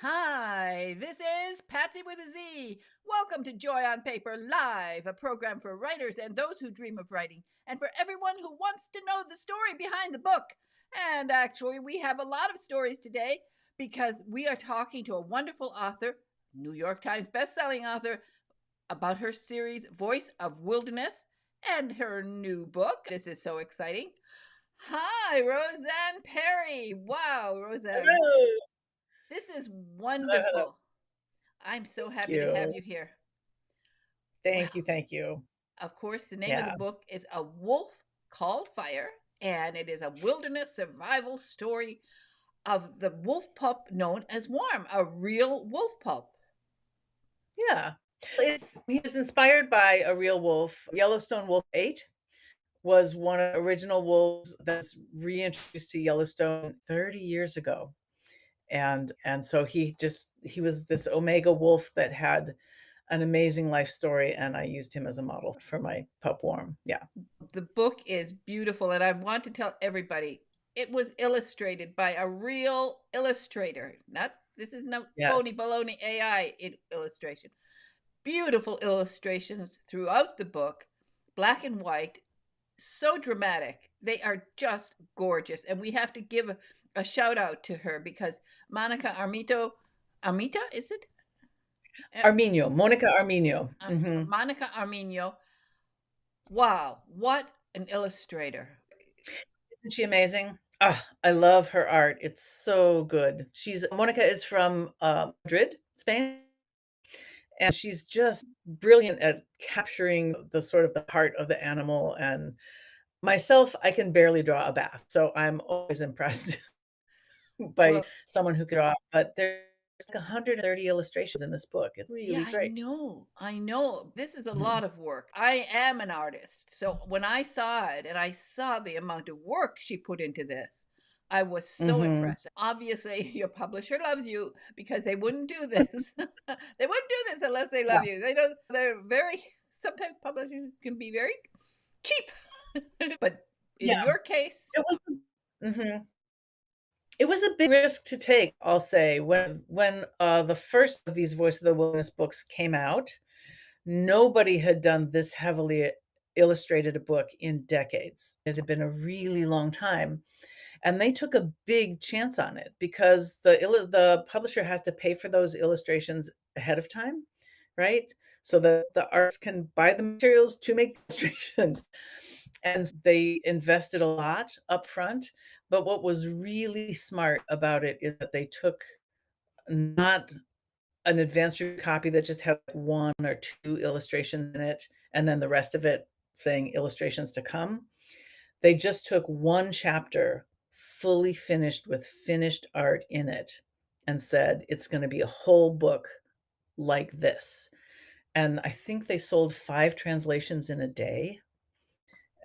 Hi, this is Patsy with a Z. Welcome to Joy on Paper Live, a program for writers and those who dream of writing, and for everyone who wants to know the story behind the book. And actually, we have a lot of stories today because we are talking to a wonderful author, New York Times bestselling author, about her series Voice of Wilderness and her new book. This is so exciting. Hi, Rosanne Parry. Wow, Rosanne. Hello. This is Hello. wonderful. I'm so Thank happy to have you. you here. Well, Thank you. Thank you. of course, the name of the Yeah. book is A Wolf Called Fire, and it is a wilderness survival story of the wolf pup known as Worm, a real wolf pup. Yeah. He was inspired by a real wolf. Yellowstone Wolf 8 was one of the original wolves that's reintroduced to Yellowstone 30 years ago. And so he was this omega wolf that had an amazing life story, and I used him as a model for my pup Worm. Yeah. The book is beautiful, and I want to tell everybody it was illustrated by a real illustrator. Not this is no Yes. phony baloney AI illustration. Beautiful illustrations throughout the book, black and white, so dramatic. They are just gorgeous. And we have to give a shout out to her because Monica Armito, Armita, is it? Armiño, Mónica Armiño. Mhm. Monica Armiño. Wow, what an illustrator. Isn't she amazing? Ah, I love her art. It's so good. She's Monica is from, Madrid, Spain, and she's just brilliant at capturing the sort of the heart of the animal, and myself, I can barely draw a bath, so I'm always impressed by Well, someone who can draw, but there's like 130 illustrations in this book. It's yeah, really I great. know. I know. This is a Mhm, lot of work. I am an artist. So when I saw it and I saw the amount of work she put into this, I was so mhm. impressed. Obviously, your publisher loves you because they wouldn't do this. They wouldn't do this unless they Yeah, love you. They don't, they're very, sometimes publishers can be very cheap. But in yeah. your case, It was mhm. It was a big risk to take, I'll say. When the first of these Voice of the Wilderness books came out, nobody had done this heavily illustrated a book in decades. It had been a really long time, and they took a big chance on it because the publisher has to pay for those illustrations ahead of time, right? So the artists can buy the materials to make the illustrations, and they invested a lot upfront, but what was really smart about it is that they took not an advanced copy that just had like 1 or 2 illustrations in it, and then the rest of it saying illustrations to come. They just took 1 chapter fully finished with finished art in it and said, "It's gonna be a whole book like this." And I think they sold 5 translations in a day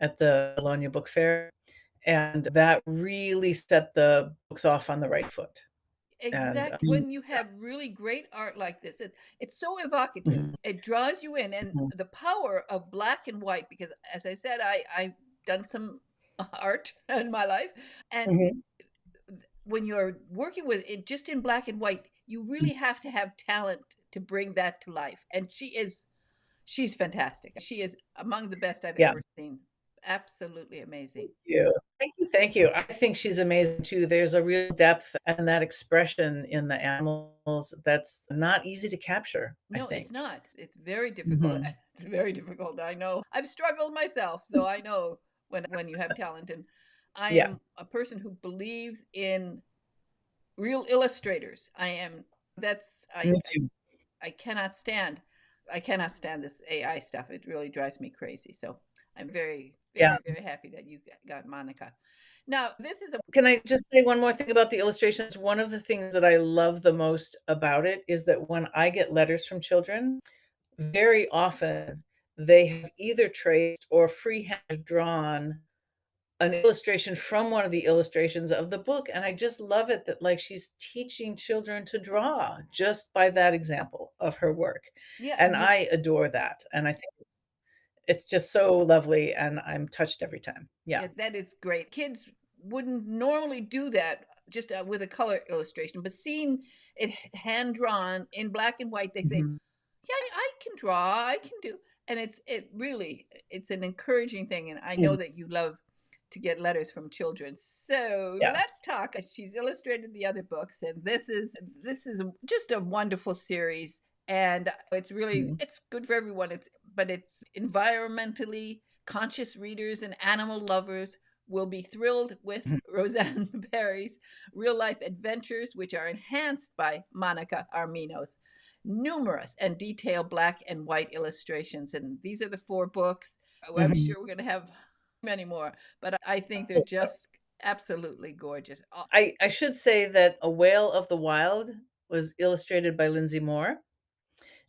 at the Bologna Book Fair, and that really set the books off on the right foot. And, exact when you have really great art like this, it's so evocative. mhm, It draws you in, and mhm, the power of black and white. Because, as I said, I've done some art in my life, and mhm. when you're working with it just in black and white, you really have to have talent to bring that to life. And she's fantastic. She is among the best I've Yeah. ever seen. Absolutely amazing. You. Thank you, thank you. I think she's amazing too. There's a real depth and that expression in the animals that's not easy to capture, I No, it's think. not. It's very difficult. Mhm. It's very difficult. I know. I've struggled myself, so I know when you have talent. And I Yeah, am a person who believes in real illustrators. I am. That's me too. I cannot stand. I cannot stand this AI stuff. It really drives me crazy. So I'm very, Yeah. very, very happy that you got Monica. Now, this is a Can I just say one more thing about the illustrations? One of the things that I love the most about it is that when I get letters from children, very often they have either traced or freehand drawn an illustration from one of the illustrations of the book, and I just love it that, like, she's teaching children to draw just by that example of her work, yeah, and I adore that, and I think it's just so lovely, and I'm touched every time. Yeah. yeah, that is great. Kids wouldn't normally do that just with a color illustration, but seeing it hand drawn in black and white, they think, Mhm. yeah, I can draw, I can do, and it's an encouraging thing. And I know Mm. that you love to get letters from children. So Yeah. let's talk. She's illustrated the other books, and this is just a wonderful series. And Mhm. it's good for everyone. It's environmentally conscious readers and animal lovers will be thrilled with Mhm. Rosanne Parry's real life adventures, which are enhanced by Mónica Armiño's numerous and detailed black and white illustrations. And these are the four books. Oh, I'm Mhm. sure we're going to have many more, but I think they're just absolutely gorgeous. I should say that A Whale of the Wild was illustrated by Lindsay Moore,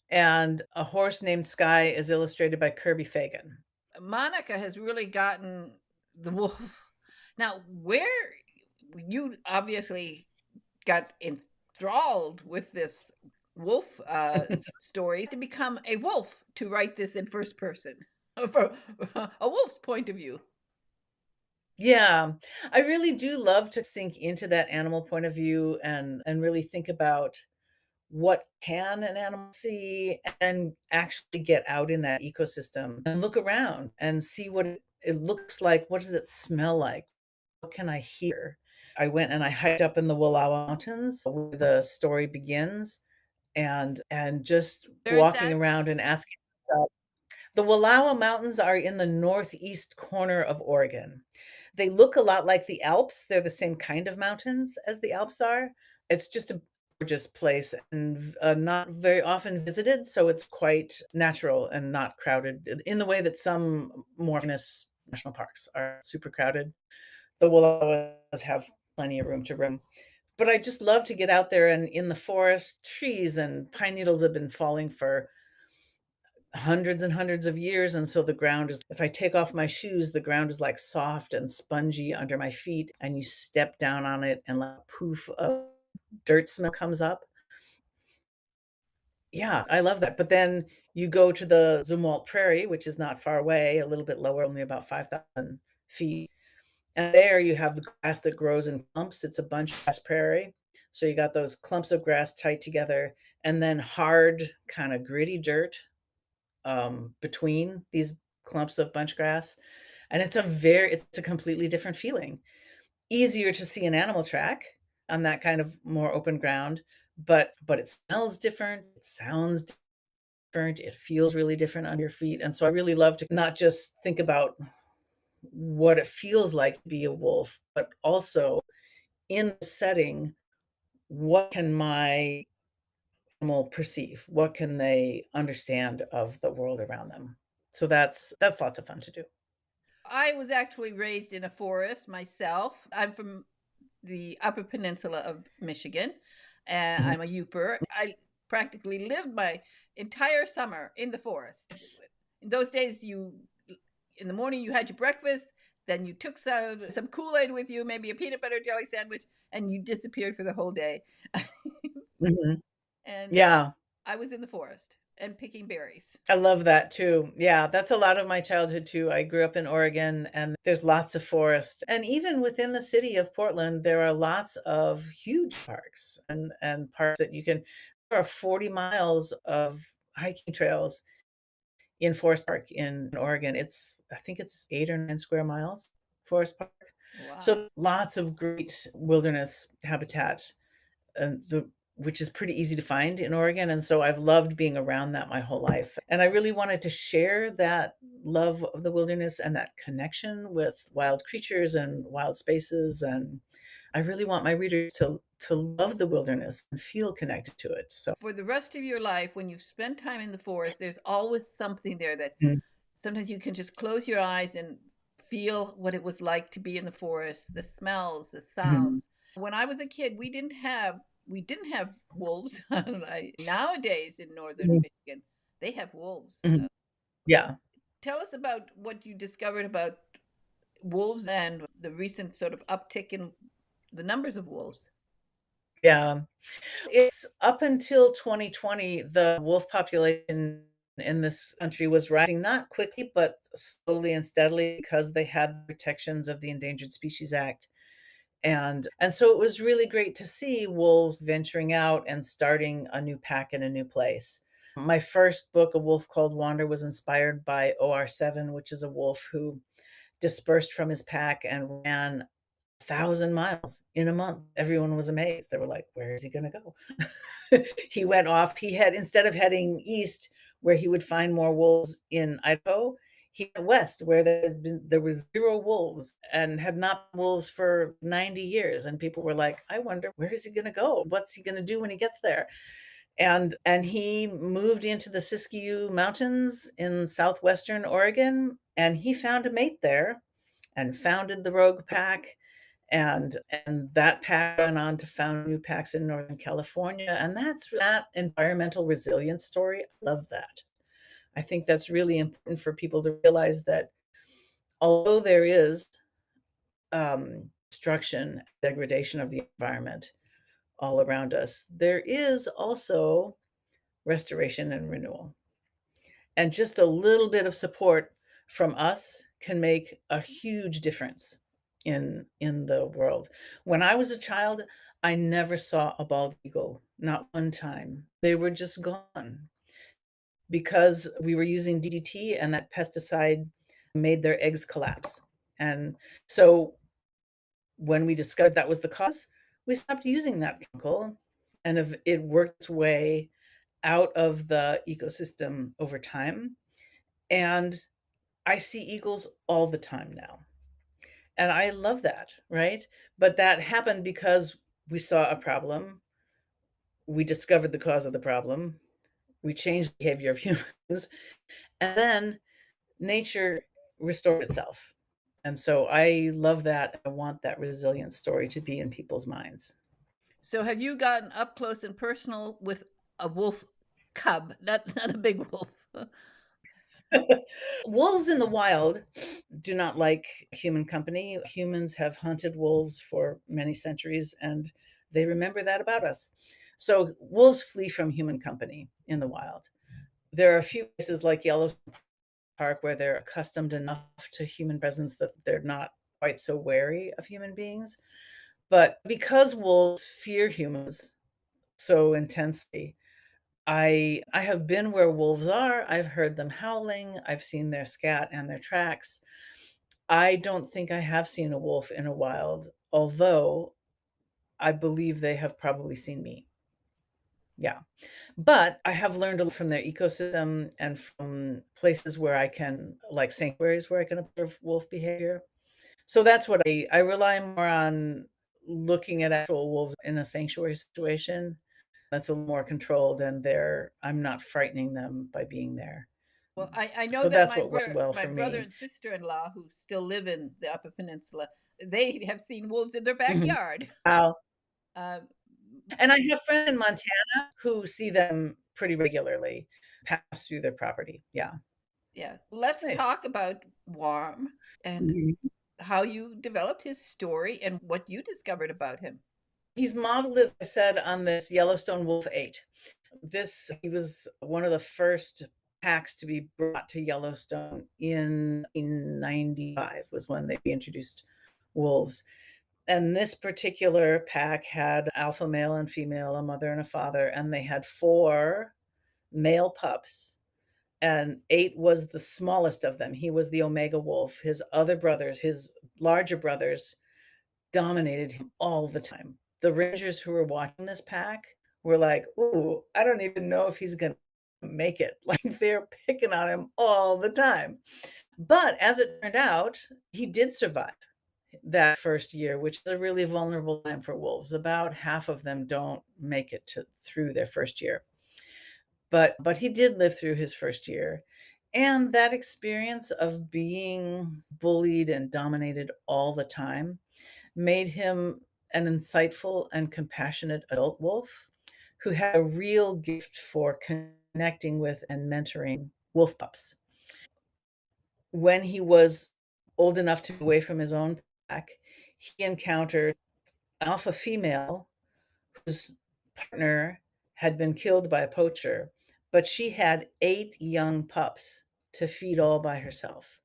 and A Horse Named Sky is illustrated by Kirby Fagan. Monica has really gotten the wolf. Now, where you obviously got enthralled with this wolf story to become a wolf to write this in first person from a wolf's point of view. Yeah, I really do love to sink into that animal point of view and really think about what can an animal see and actually get out in that ecosystem and look around and see what it looks like. What does it smell like? What can I hear? I went and I hiked up in the Wallowa Mountains where the story begins and just Where is walking that? around and asking myself, the Wallowa Mountains are in the northeast corner of Oregon. They look a lot like the Alps. They're the same kind of mountains as the Alps are. It's just a gorgeous place and not very often visited, so it's quite natural and not crowded in the way that some more famous national parks are super crowded. The Wallowas have plenty of room to roam. But I just love to get out there and in the forest, trees and pine needles have been falling for hundreds and hundreds of years, and so the ground is, if I take off my shoes, the ground is, like, soft and spongy under my feet, and you step down on it and, like, a poof of dirt smell comes up. Yeah, I love that, but then you go to the Zumwalt Prairie, which is not far away, a little bit lower, only about 5,000 feet, and there you have the grass that grows in clumps. It's a bunch grass prairie, so you got those clumps of grass tight together, and then hard, kinda gritty dirt between these clumps of bunch grass, and it's a completely different feeling. Easier to see an animal track on that kind of more open ground, but it smells different, it sounds different, it feels really different on your feet, and so I really love to not just think about what it feels like to be a wolf, but also in the setting, what can my animal perceive? What can they understand of the world around them? So that's lots of fun to do. I was actually raised in a forest myself. I'm from the Upper Peninsula of Michigan, and Mhm. I'm a Youper. I practically lived my entire summer in the forest. Yes. In those days, in the morning you had your breakfast, then you took some Kool-Aid with you, maybe a peanut butter jelly sandwich, and you disappeared for the whole day. Mhm. And Yeah, I was in the forest and picking berries. I love that too. Yeah, that's a lot of my childhood too. I grew up in Oregon and there's lots of forest. And even within the city of Portland, there are lots of huge parks and parks that you can there are 40 miles of hiking trails in Forest Park in Oregon. I think it's 8 or 9 square miles, Forest Park. Wow. So lots of great wilderness habitat, and the which is pretty easy to find in Oregon, and so I've loved being around that my whole life, and I really wanted to share that love of the wilderness and that connection with wild creatures and wild spaces, and I really want my readers to love the wilderness and feel connected to it, so For the rest of your life, when you've spent time in the forest, there's always something there that Mm, sometimes you can just close your eyes and feel what it was like to be in the forest, the smells, the mhm, sounds. When I was a kid, we didn't have wolves. Nowadays in northern mhm, Michigan, they have wolves. mhm. Yeah, Tell us about what you discovered about wolves and the recent sort of uptick in the numbers of wolves. yeah. It's up until 2020, the wolf population in this country was rising, not quickly, but slowly and steadily because they had protections of the Endangered Species Act. And so it was really great to see wolves venturing out and starting a new pack in a new place. My first book, A Wolf Called Wander, was inspired by OR7, which is a wolf who dispersed from his pack and ran 1,000 miles in a month. Everyone was amazed. They were like, "Where is he gonna go?" He went off. He had instead of heading east where he would find more wolves in Idaho, he went west where there was 0 wolves and had not been wolves for 90 years, and people were like, "I wonder where is he gonna go? What's he gonna do when he gets there?" And he moved into the Siskiyou Mountains in southwestern Oregon, and he found a mate there and founded the Rogue Pack, and that pack went on to found new packs in Northern California, and that environmental resilience story. I love that. I think that's really important for people to realize that although there is destruction, degradation of the environment all around us, there is also restoration and renewal. And just a little bit of support from us can make a huge difference in the world. When I was a child, I never saw a bald eagle, not one time. They were just gone because we were using DDT and that pesticide made their eggs collapse. And so when we discovered that was the cause, we stopped using that chemical, and if it worked its way out of the ecosystem over time. And I see eagles all the time now. And I love that, right? But that happened because we saw a problem, we discovered the cause of the problem, we changed the behavior of humans, and then nature restored itself. And so I love that. I want that resilient story to be in people's minds. So have you gotten up close and personal with a wolf cub, not a big wolf? Wolves in the wild do not like human company. Humans have hunted wolves for many centuries, and they remember that about us. So wolves flee from human company in the wild. There are a few places like Yellowstone Park where they're accustomed enough to human presence that they're not quite so wary of human beings. But because wolves fear humans so intensely, I have been where wolves are. I've heard them howling. I've seen their scat and their tracks. I don't think I have seen a wolf in a wild, although I believe they have probably seen me. Yeah. But I have learned a lot from their ecosystem and from places where I can, like sanctuaries where I can observe wolf behavior. So that's what I rely more on looking at actual wolves in a sanctuary situation. That's a little more controlled, and I'm not frightening them by being there. Well, I know So that that's what works well my for brother me. and sister-in-law who still live in the Upper Peninsula, they have seen wolves in their Mhm. backyard. Wow. Uh, And I have friends in Montana who see them pretty regularly pass through their property. Yeah. yeah, let's Nice. talk about Warm and Mhm. how you developed his story and what you discovered about him. He's modeled, as I said, on this Yellowstone Wolf 8. He was one of the first packs to be brought to Yellowstone in 1995 was when they introduced wolves. And this particular pack had alpha male and female, a mother and a father, and they had 4 male pups, and 8 was the smallest of them. He was the omega wolf. His other brothers, his larger brothers, dominated him all the time. The rangers who were watching this pack were like, "Ooh, I don't even know if he's gonna make it." Like, they're picking on him all the time. But as it turned out, he did survive that first year, which is a really vulnerable time for wolves. About half of them don't make it through their first year. But he did live through his first year. And that experience of being bullied and dominated all the time made him an insightful and compassionate adult wolf who had a real gift for connecting with and mentoring wolf pups. When he was old enough to be away from his own pack, he encountered an alpha female whose partner had been killed by a poacher, but she had 8 young pups to feed all by herself.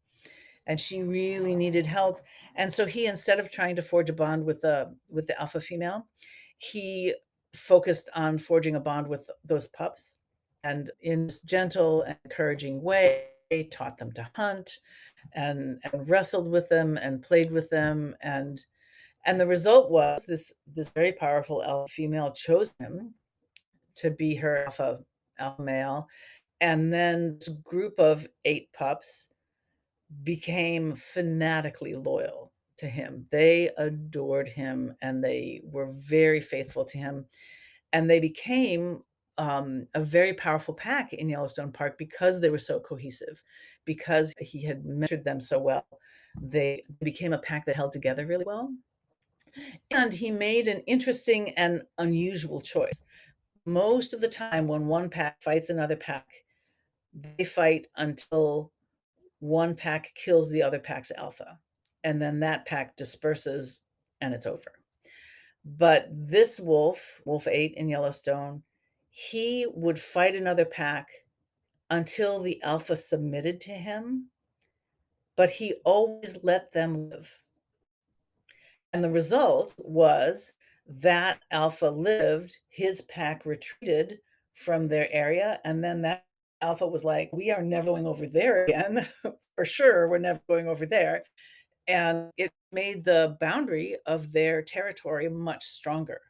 and she really needed help. And so he, instead of trying to forge a bond with the alpha female, he focused on forging a bond with those pups, and in this gentle and encouraging way taught them to hunt and wrestled with them and played with them. And the result was this very powerful alpha female chose him to be her alpha male. And then this group of 8 pups became fanatically loyal to him. They adored him and they were very faithful to him. And they became a very powerful pack in Yellowstone Park because they were so cohesive, because he had mentored them so well. They became a pack that held together really well. And he made an interesting and unusual choice. Most of the time, when one pack fights another pack, they fight until one pack kills the other pack's alpha, and then that pack disperses and it's over. But this wolf, Wolf 8 in Yellowstone, he would fight another pack until the alpha submitted to him, but he always let them live. And the result was that alpha lived, his pack retreated from their area, and then that alpha was like, "We are never going over there again. For sure, we're never going over there." And it made the boundary of their territory much stronger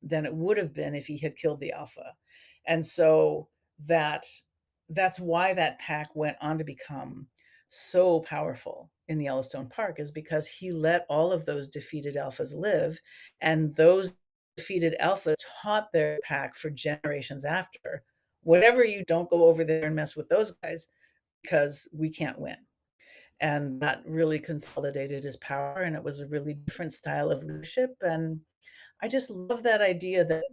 than it would have been if he had killed the alpha. And so that that's why that pack went on to become so powerful in the Yellowstone Park, is because he let all of those defeated alphas live, and those defeated alphas taught their pack for generations after, whatever, you don't go over there and mess with those guys because we can't win. And that really consolidated his power, and it was a really different style of leadership. And I just love that idea that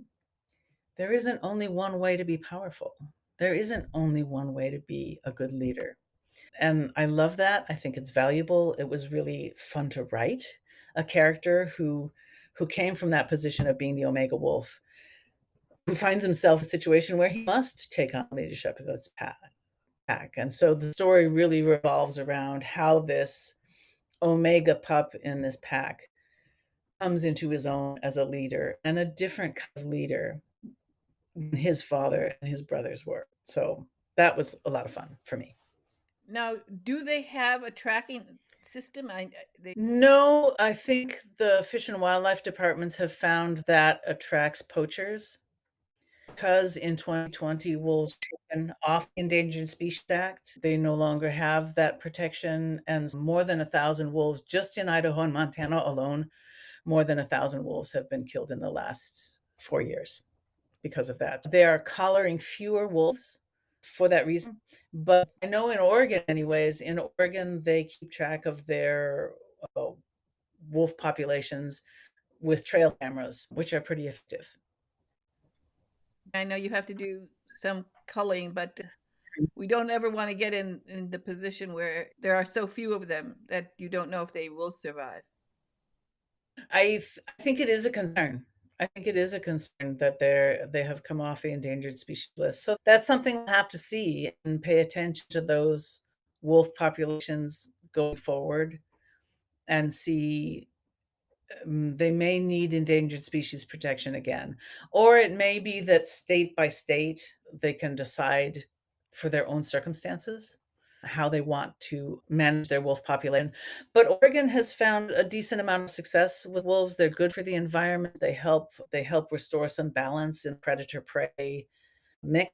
there isn't only one way to be powerful. There isn't only one way to be a good leader. And I love that. I think it's valuable. It was really fun to write a character who came from that position of being the Omega Wolf, who finds himself in a situation where he must take on leadership of his pack. And so the story really revolves around how this Omega pup in this pack comes into his own as a leader, and a different kind of leader than his father and his brothers were. So that was a lot of fun for me. Now, do they have a tracking system? They No, I think the Fish and Wildlife departments have found that attracts poachers, because in 2020 wolves were taken off the Endangered Species Act. They no longer have that protection, and more than 1,000 wolves just in Idaho and Montana alone, more than 1,000 wolves have been killed in the last 4 years because of that. They are collaring fewer wolves for that reason. But I know in Oregon, anyways, in Oregon, they keep track of their uh, wolf populations with trail cameras, which are pretty effective. I know you have to do some culling, but we don't ever want to get in the position where there are so few of them that you don't know if they will survive. I think it is a concern. I think it is a concern that they have come off the endangered species list. So that's something we'll have to see and pay attention to those wolf populations going forward and see. They may need endangered species protection again, or it may be that state by state they can decide for their own circumstances how they want to manage their wolf population. But Oregon has found a decent amount of success with wolves. They're good for the environment. They help restore some balance in predator prey mix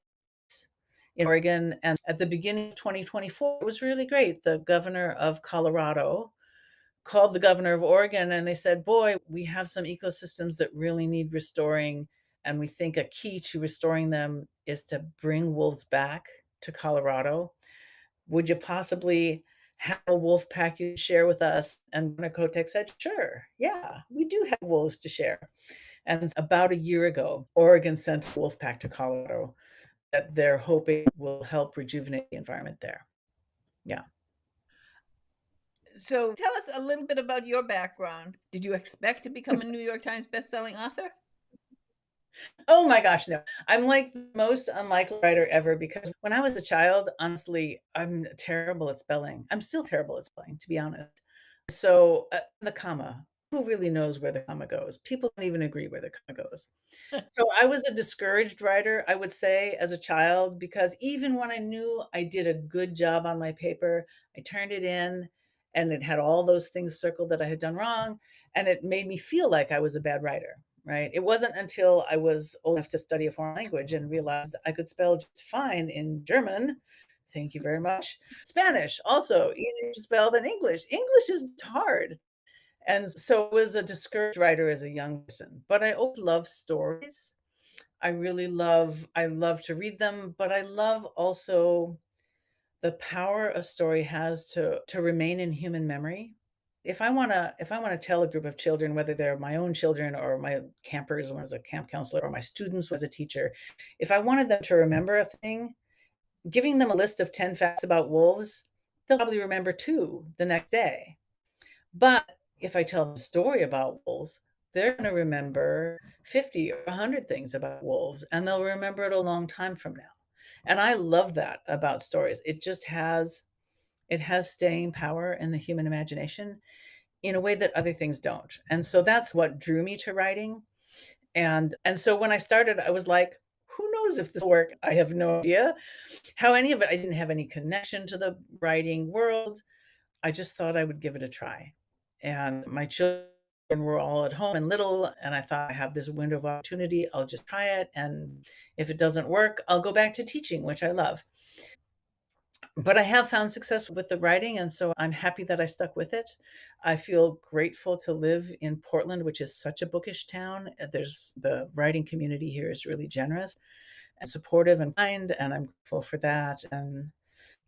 in Oregon. And at the beginning of 2024, it was really great. The governor of Colorado called the governor of Oregon and they said, "Boy, we have some ecosystems that really need restoring. And we think a key to restoring them is to bring wolves back to Colorado. Would you possibly have a wolf pack you share with us?" And Kotek said, "Sure. Yeah, we do have wolves to share." And about a year ago, Oregon sent a wolf pack to Colorado that they're hoping will help rejuvenate the environment there. Yeah. So tell us a little bit about your background. Did you expect to become a New York Times bestselling author? Oh my gosh, no. I'm like the most unlikely writer ever because when I was a child, honestly, I'm terrible at spelling. I'm still terrible at spelling, to be honest. So, the comma, who really knows where the comma goes? People don't even agree where the comma goes. So I was a discouraged writer, I would say, as a child, because even when I knew I did a good job on my paper, I turned it in and it had all those things circled that I had done wrong, and it made me feel like I was a bad writer, right? It wasn't until I was old enough to study a foreign language and realized I could spell just fine in German. Thank you very much. Spanish, also easier to spell than English. English is hard. And so I was a discouraged writer as a young person, but I always love stories. I love to read them, but I love also the power a story has to remain in human memory. If I wanna tell a group of children, whether they're my own children or my campers when I was a camp counselor or my students as a teacher, if I wanted them to remember a thing, giving them a list of 10 facts about wolves, they'll probably remember 2 the next day. But if I tell them a story about wolves, they're gonna remember 50 or 100 things about wolves, and they'll remember it a long time from now. And I love that about stories. It has staying power in the human imagination in a way that other things don't. And so that's what drew me to writing. And so when I started, I was like, who knows if this will work? I have no idea how any of it. I didn't have any connection to the writing world. I just thought I would give it a try. And my children were all at home and little, and I thought I have this window of opportunity. I'll just try it. And if it doesn't work, I'll go back to teaching, which I love. But I have found success with the writing, and so I'm happy that I stuck with it. I feel grateful to live in Portland, which is such a bookish town. There's the writing community here is really generous and supportive and kind, and I'm grateful for that.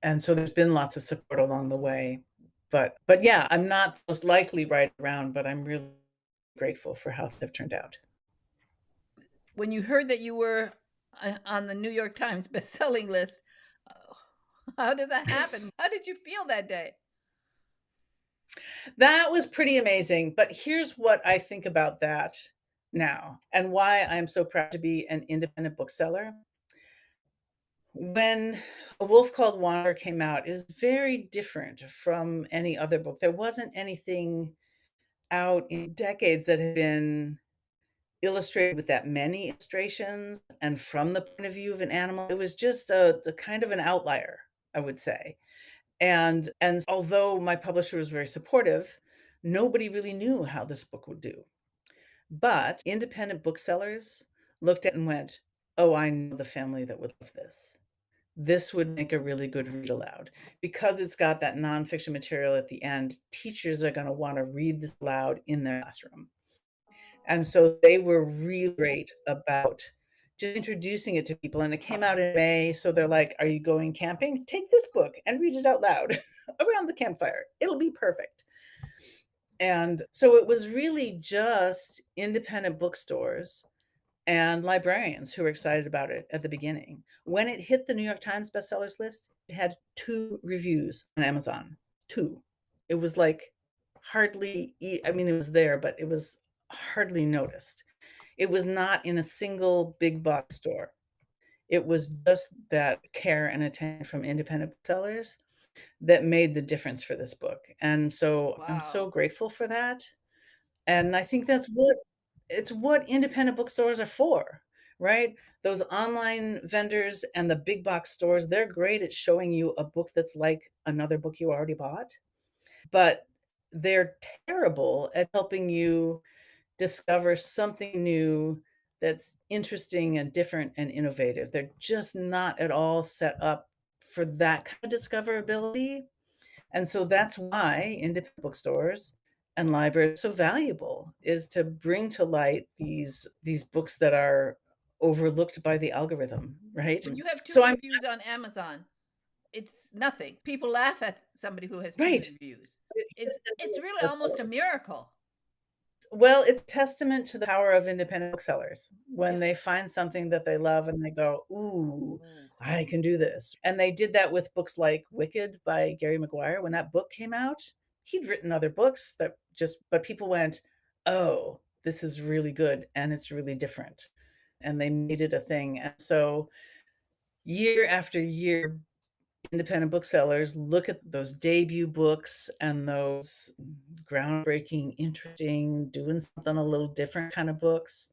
And so there's been lots of support along the way. But yeah, I'm not the most likely right around, but I'm really grateful for how things have turned out. When you heard that you were on the New York Times best-selling list, uh, how did that happen? How did you feel that day? That was pretty amazing, but here's what I think about that now and why I'm so proud to be an independent bookseller. When A Wolf Called Wander came out, it was very different from any other book. There wasn't anything out in decades that had been illustrated with that many illustrations and from the point of view of an animal. It was just a the kind of an outlier, I would say. And although my publisher was very supportive, nobody really knew how this book would do. But independent booksellers looked at it and went, "Oh, I know the family that would love this. This would make a really good read aloud." Because it's got that nonfiction material at the end, teachers are gonna wanna read this aloud in their classroom. And so they were really great about just introducing it to people, and it came out in May, so they're like, "Are you going camping? Take this book and read it out loud around the campfire. It'll be perfect." And so it was really just independent bookstores and librarians who were excited about it at the beginning. When it hit the New York Times bestsellers list, it had 2 reviews on Amazon. 2. It was like I mean, it was there, but it was hardly noticed. It was not in a single big box store. It was just that care and attention from independent booksellers that made the difference for this book, and so I'm so Wow. grateful for that, and I think it's what independent bookstores are for, right? Those online vendors and the big box stores, they're great at showing you a book that's like another book you already bought, but they're terrible at helping you discover something new that's interesting and different and innovative. They're just not at all set up for that kind of discoverability. And so that's why independent bookstores and libraries are so valuable is to bring to light these books that are overlooked by the algorithm, right? When you have 2 So I'm reviews on Amazon, it's nothing. People laugh at somebody who has 2 right. reviews. It It's is really almost a bestsellers. miracle. Well, it's testament to the power of independent booksellers when Yeah. they find something that they love and they go, "Ooh, Ooh. I can do this." And they did that with books like Wicked by Gary McGuire. When that book came out, he'd written other books but people went, "Oh, this is really good and it's really different." and they made it a thing. And so year after year, independent booksellers look at those debut books and those groundbreaking, interesting, doing something a little different kind of books.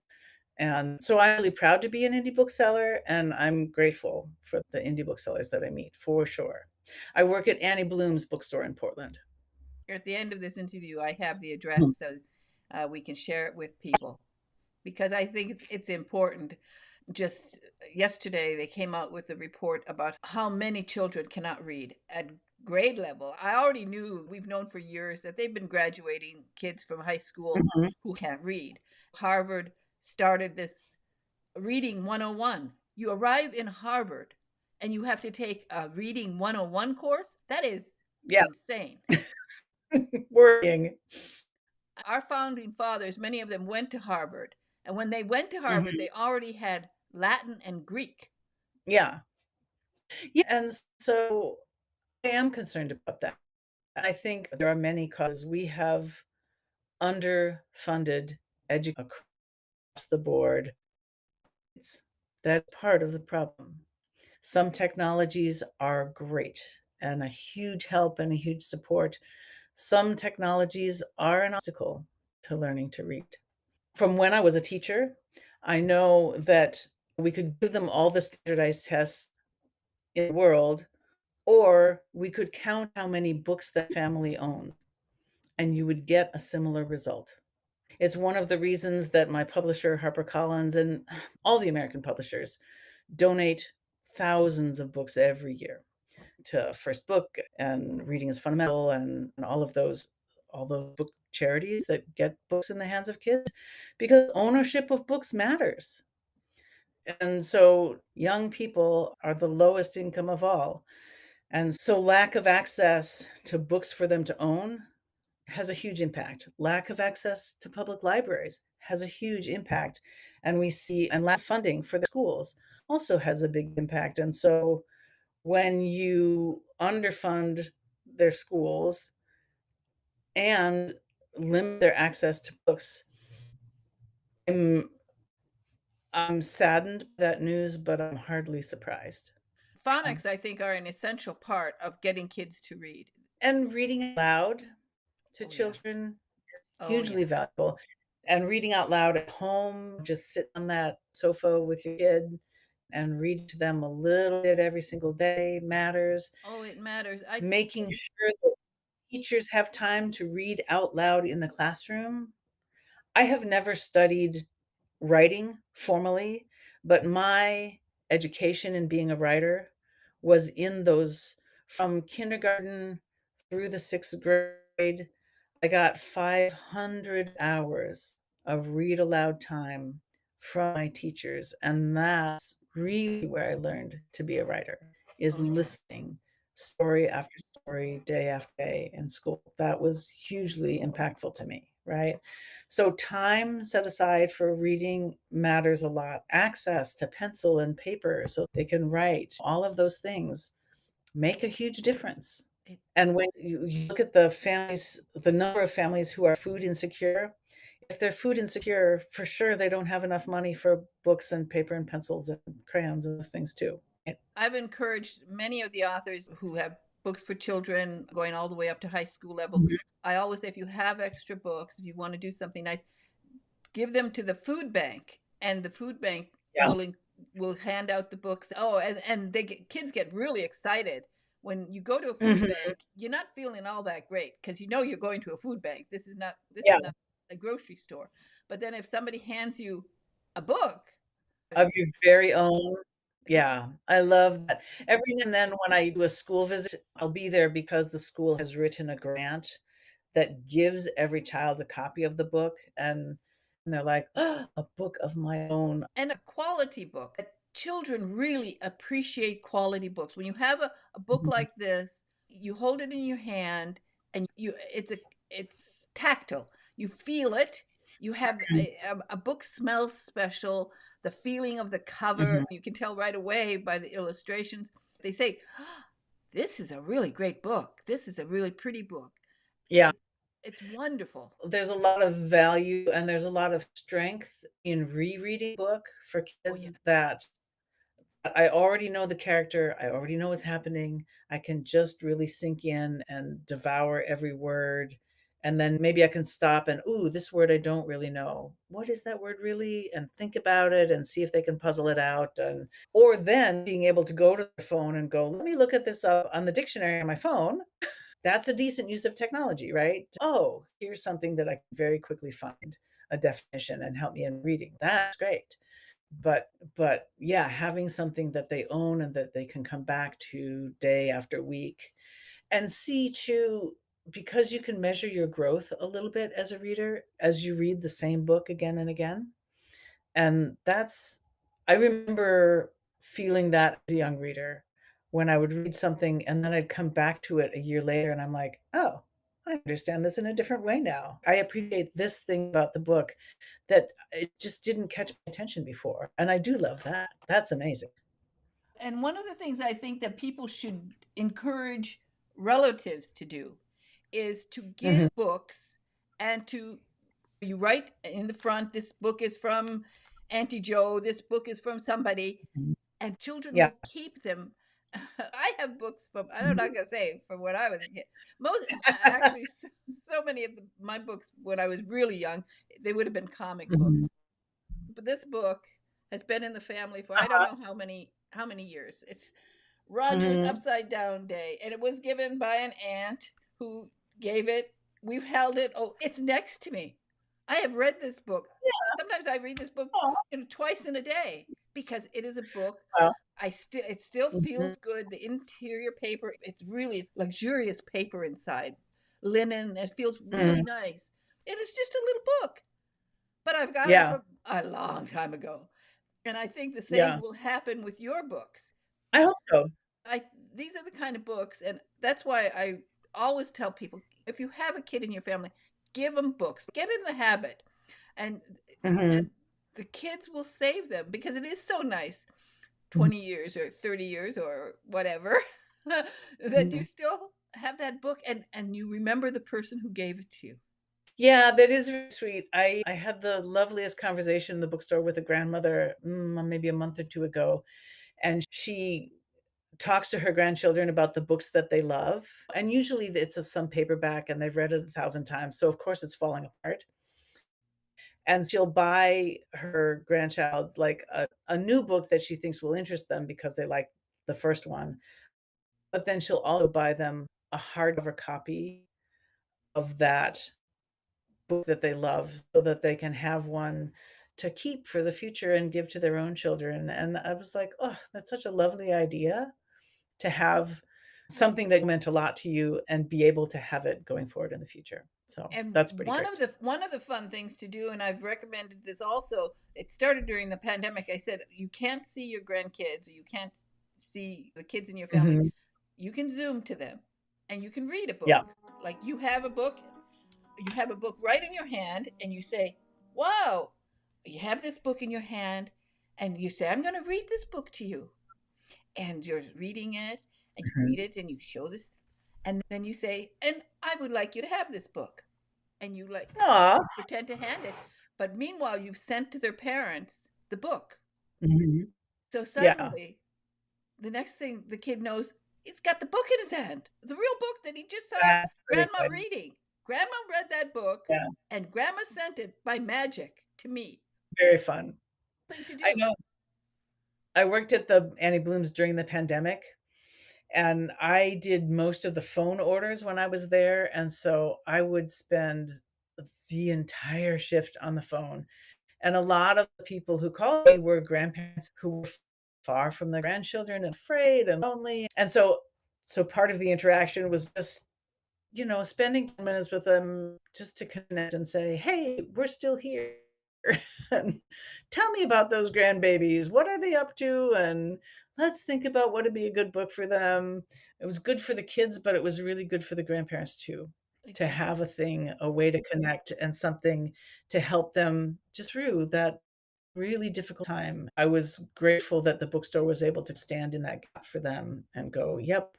And so I'm really proud to be an indie bookseller, and I'm grateful for the indie booksellers that I meet, for sure. I work at Annie Bloom's bookstore in Portland. At the end of this interview, I have the Mhm. address so we can share it with people because I think it's important. Just yesterday, they came out with a report about how many children cannot read at grade level. I already knew, we've known for years that they've been graduating kids from high school Mhm. who can't read. Harvard started this reading 101. You arrive in Harvard and you have to take a reading 101 course. That is Yeah, insane. worrying. Our founding fathers, many of them went to Harvard. And when they went to Harvard, Mhm. they already had Latin and Greek. Yeah. Yeah, and so I am concerned about that. I think there are many causes. We have underfunded education across the board. That's part of the problem. Some technologies are great and a huge help and a huge support. Some technologies are an obstacle to learning to read. From when I was a teacher, I know that we could give them all the standardized tests in the world, or we could count how many books that family owned, and you would get a similar result. It's one of the reasons that my publisher, HarperCollins, and all the American publishers donate thousands of books every year to First Book and Reading is Fundamental and all those book charities that get books in the hands of kids, because ownership of books matters. And so young people are the lowest income of all. And so lack of access to books for them to own has a huge impact. Lack of access to public libraries has a huge impact. And we see, and lack of funding for the schools also has a big impact. And so when you underfund their schools and limit their access to books, I'm, I'm saddened by that news, but I'm hardly surprised. Phonics, I think, are an essential part of getting kids to read. And reading aloud to Oh, yeah. children, Oh, hugely yeah. valuable. And reading out loud at home, just sit on that sofa with your kid and read to them a little bit every single day matters. Oh, it matters. Making sure that teachers have time to read out loud in the classroom. I have never studied writing formally, but my education in being a writer was in those from kindergarten through the 6th grade. I got 500 hours of read aloud time from my teachers, and that's really where I learned to be a writer, is Oh, yeah. listening story after story, day after day in school. That was hugely impactful to me, right? So time set aside for reading matters a lot. Access to pencil and paper so they can write, all of those things make a huge difference. It, And when you look at the families, the number of families who are food insecure, if they're food insecure, for sure they don't have enough money for books and paper and pencils and crayons and those things too. I've encouraged many of the authors who have books for children going all the way up to high school level. Mhm. I always say if you have extra books, if you want to do something nice, give them to the food bank, and the food bank Yeah. will hand out the books. Oh, and kids get really excited when you go to a food Mhm. bank. You're not feeling all that great because you know you're going to a food bank. This Yeah. is not a grocery store. But then if somebody hands you a book, Of your very own. Yeah, I love that. Every now and then when I do a school visit, I'll be there because the school has written a grant that gives every child a copy of the book, and they're like, "Oh, a book of my own." and a quality book. Children really appreciate quality books. When you have a book Mhm, like this, you hold it in your hand and it's tactile. You feel it. You have a book smells special. The feeling of the cover, mhm. you can tell right away by the illustrations. They say, "Oh, this is a really great book. This is a really pretty book." Yeah, It's wonderful. There's a lot of value and there's a lot of strength in rereading a book for Oh, yeah. kids that I already know the character, I already know what's happening, I can just really sink in and devour every word, and then maybe I can stop and, "Ooh, this word I don't really know. What is that word really?" And think about it and see if they can puzzle it out, and or then being able to go to their phone and go, "Let me look at this up on the dictionary on my phone." That's a decent use of technology, right? "Oh, here's something that I can very quickly find a definition and help me in reading." That's great. But yeah, having something that they own and that they can come back to day after week and see too, because you can measure your growth a little bit as a reader as you read the same book again and again. And that's I remember feeling that as a young reader when I would read something and then I'd come back to it a year later and I'm like, "Oh, I understand this in a different way now. I appreciate this thing about the book that it just didn't catch my attention before." And I do love that. That's amazing. And one of the things I think that people should encourage relatives to do is to Mhm, give books and to you write in the front, this book is from Auntie Joe, this book is from somebody, mhm. and children Yeah. will keep them. I have books from, I'm Mhm. not gonna say from when I was a kid. Most actually, so many of my books when I was really young, they would have been comic Mhm. books. But this book has been in the family for I don't Uh-huh. know how many years. It's Roger's Mhm. Upside Down Day, and it was given by an aunt who gave it. We've held it. Oh, it's next to me. I have read this book. Sometimes I read this book, Aw. twice in a day because it is a book. Well, It still mhm, feels good. The interior paper, it's luxurious paper inside, linen. It feels really mhm. nice. It is just a little book, but I've got it Yeah, from a long time ago. And I think the same yeah. will happen with your books. I hope so. I These are the kind of books, and that's why I always tell people if you have a kid in your family, give them books. Get in the habit, and Mhm, the kids will save them because it is so nice. mhm, 20 years or 30 years or whatever, that you mhm. still have that book and you remember the person who gave it to you. Yeah, that is very sweet. I had the loveliest conversation in the bookstore with a grandmother, maybe a month or 2 ago, and she talks to her grandchildren about the books that they love, and usually it's some paperback and they've read it 1,000 times, so of course it's falling apart, and she'll buy her grandchild, like, a new book that she thinks will interest them because they like the first one, but then she'll also buy them a hardcover copy of that book that they love so that they can have one to keep for the future and give to their own children, and I was like, "Oh, that's such a lovely idea to have something that meant a lot to you and be able to have it going forward in the future." So, And that's pretty one of great. the one of the fun things to do, and I've recommended this also, it started during the pandemic. I said you can't see your grandkids or you can't see the kids in your family. Mhm. You can zoom to them and you can read a Yeah. book. Like you have a book right in your hand and you say, "Wow." You have this book in your hand and you say, "I'm going to read this book to you." And you're reading it and you Mhm. read it and you show this and then you say, "And I would like you to have this book." And you like Aw. pretend to hand it. But meanwhile, you've sent to their parents the book. Mhm. So Yeah. suddenly, the next thing the kid knows, he's got the book in his hand, the real book that he just saw That's pretty grandma exciting. reading. Grandma read that book, Yeah, and grandma sent it by magic to me. very fun. Thing to I do. know I worked at the Annie Blooms during the pandemic, and I did most of the phone orders when I was there, and so I would spend the entire shift on the phone. And a lot of the people who called me were grandparents who were far from their grandchildren and afraid and lonely. And so part of the interaction was just, spending 10 minutes with them just to connect and say, "Hey, we're still here." And tell me about those grandbabies. What are they up to? And let's think about what would be a good book for them. It was good for the kids, but it was really good for the grandparents too, to Exactly. have a thing, a way to connect and something to help them just through that really difficult time. I was grateful that the bookstore was able to stand in that gap for them and go, "Yep,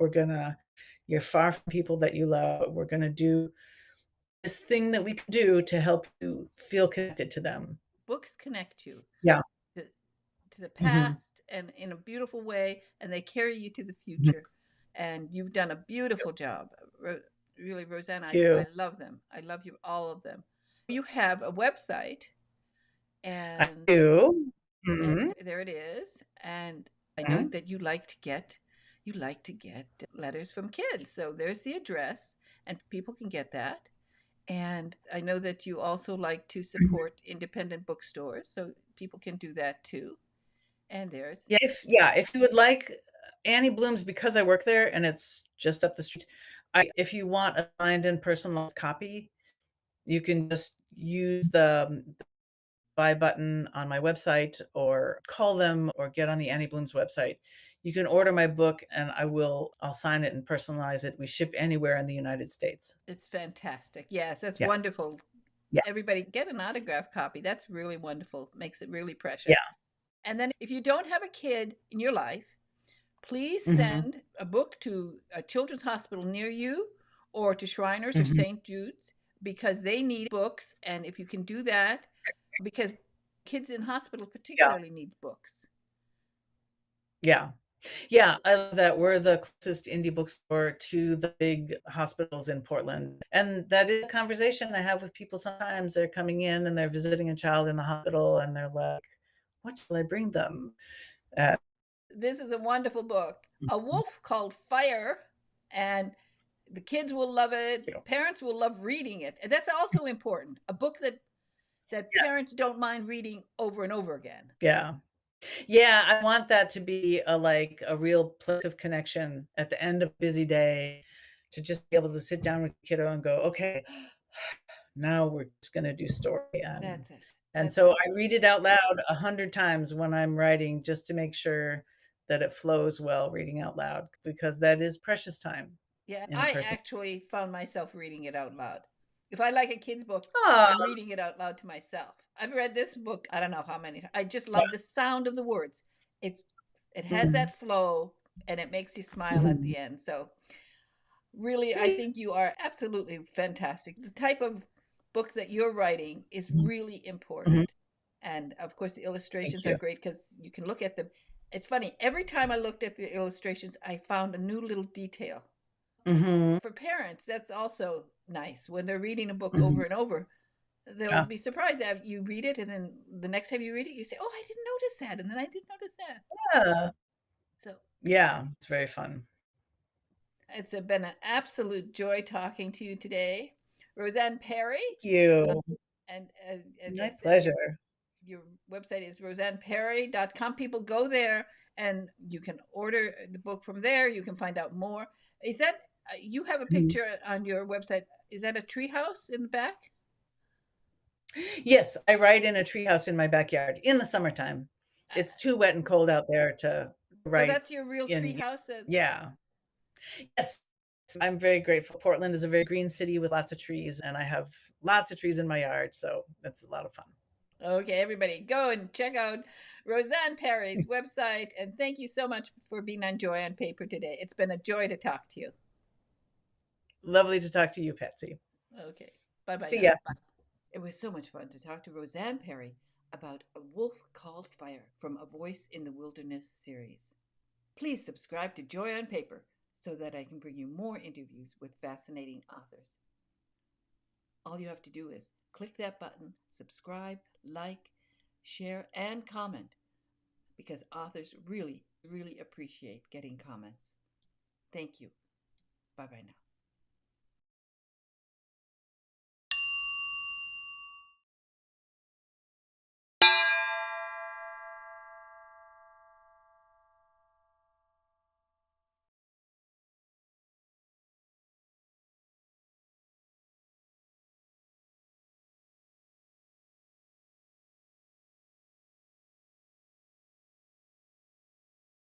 you're far from people that you love, but we're gonna do this thing that we can do to help you feel connected to them. Books connect you Yeah. to, to the Mhm. past and in a beautiful way, and they carry you to the Mhm. future. And you've done a beautiful job. Really, Rosanne, Thank I you. love them. I love you, all of them. You have a website, I and do. and Mhm. there it is. And I know Mhm. that you like to get letters from kids. So there's the address, and people can get that. And I know that you also like to Mhm. support independent bookstores, so people can do that too. And there's Yeah, if you would like Annie Bloom's, because I work there and it's just up the street, if you want a signed and personalized copy, you can just use the buy button on my website or call them or get on the Annie Bloom's website. You can order my book and I'll sign it and personalize it. We ship anywhere in the United States. it's fantastic. Yes, that's Yeah. wonderful. Yeah. Everybody get an autograph copy. That's really wonderful. Makes it really Yeah. precious. And then if you don't have a kid in your life, please Mhm. send a book to a children's hospital near you or to Shriners or Mhm. St. Jude's because they need books. And if you can do that, because kids in hospital Yeah. particularly need books. Yeah. Yeah, I love that. We're the closest indie bookstore to the big hospitals in Portland. And that is a conversation I have with people sometimes. They're coming in and they're visiting a child in the hospital and they're like, what shall I bring them? Uh, This is a wonderful book. A Wolf Called Fire, and the kids will love it. you know, Parents will love reading it. And that's also important. A book that yes. parents don't mind reading over and over again. Yeah. Yeah, I want that to be a real place of connection at the end of a busy day to just be able to sit down with your kiddo and go, okay, now we're just going to do story. That's it. And That's so it. I read it out loud 100 times when I'm writing just to make sure that it flows well reading out loud because that is precious time Yeah, in a I person's. actually found myself reading it out loud. If I like a kid's book, Oh, I'm reading it out loud to myself. I've read this book, I don't know how many. I just yeah. love the sound of the words. It's it has Mhm. that flow and it makes you smile at Mhm. the end. So really, I think you are absolutely fantastic. The type of book that you're writing is Mhm. really Mhm. important. And of course, the Thank illustrations are you. great because you can look at them. It's funny, every time I looked at the illustrations, I found a new little detail. Mhm. For parents, that's also nice. When they're reading a book over Mhm. and over, they'll Yeah. be surprised that you read it, and then the next time you read it, you say, "Oh, I didn't notice that," and then I did notice that. Yeah. So Yeah, it's very fun. it's been an absolute joy talking to you today, Rosanne Parry. Thank you. And as I My said, pleasure. your website is rosanneparry.com. People go there and you can order the book from there. You can find out more. Is that you have a Mhm. picture on your website? Is that a treehouse in the back? Yes, I write in a treehouse in my backyard in the summertime. It's Uh, too wet and cold out there to so write that's your real in. treehouse. Yeah. Yes. I'm very grateful. Portland is a very green city with lots of trees, and I have lots of trees in my yard, so it's a lot of fun. Okay, everybody, go and check out Rosanne Parry's website. And thank you so much for being on Joy on Paper today. It's been a joy to talk to you. Lovely to talk to you, Patsy. Okay, bye bye See now. ya. It was so much fun to talk to Rosanne Parry about A Wolf Called Fire from A Voice in the Wilderness series. Please subscribe to Joy on Paper so that I can bring you more interviews with fascinating authors. All you have to do is click that button, subscribe, like, share, and comment because authors really, really appreciate getting comments. Thank you. Bye bye now.